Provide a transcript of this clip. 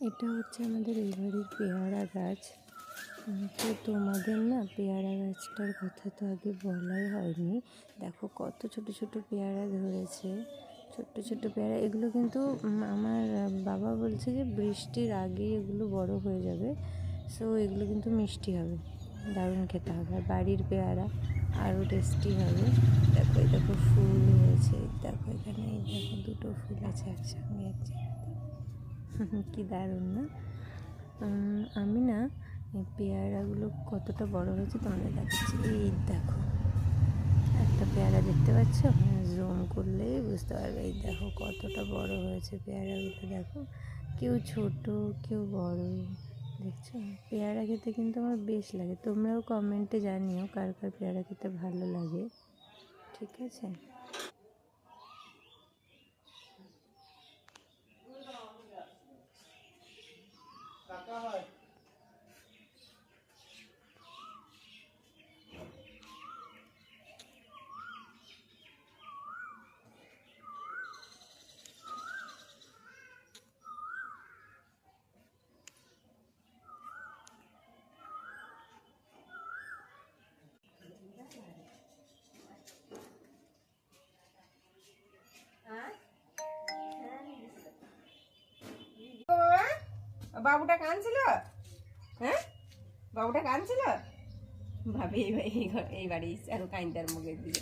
এটা হচ্ছে আমাদের এই বাড়ির পেয়ারা গাছ। তো তোমাদের না পেয়ারা গাছটার কথা তো আগে বলাই হয়নি। দেখো কত ছোট ছোট পেয়ারা ধরেছে, ছোট্ট ছোট্ট পেয়ারা। এগুলো কিন্তু আমার বাবা বলছে যে বৃষ্টির আগেই এগুলো বড় হয়ে যাবে, সো এগুলো কিন্তু মিষ্টি হবে, দারুণ খেতে হবে। আর বাড়ির পেয়ারা আরও টেস্টি হবে। দেখো এই দেখো ফুল হয়েছে, দেখো এখানে এই দেখো দুটো ফুল আছে একসঙ্গে এক জায়গাতে। কী দারুণ না? আমি না এই পেয়ারাগুলো কতটা বড় হয়েছে তোমাদের দেখাচ্ছি। এই দেখো একটা পেয়ারা দেখতে পাচ্ছ, জুম করলেই বুঝতে পারবে। এই দেখো কতটা বড় হয়েছে পেয়ারাগুলো, দেখো কেউ ছোট কেউ বড়। দেখছো, পেয়ারা খেতে কিন্তু আমার বেশ লাগে। তোমরাও কমেন্টে জানিও কার কার পেয়ারা খেতে ভালো লাগে, ঠিক আছে? বাবুটা কাঁদছিল, হ্যাঁ বাবুটা কাঁদছিল ভাবি এই বাড়ি আরো কাইন্দার মুখের দিকে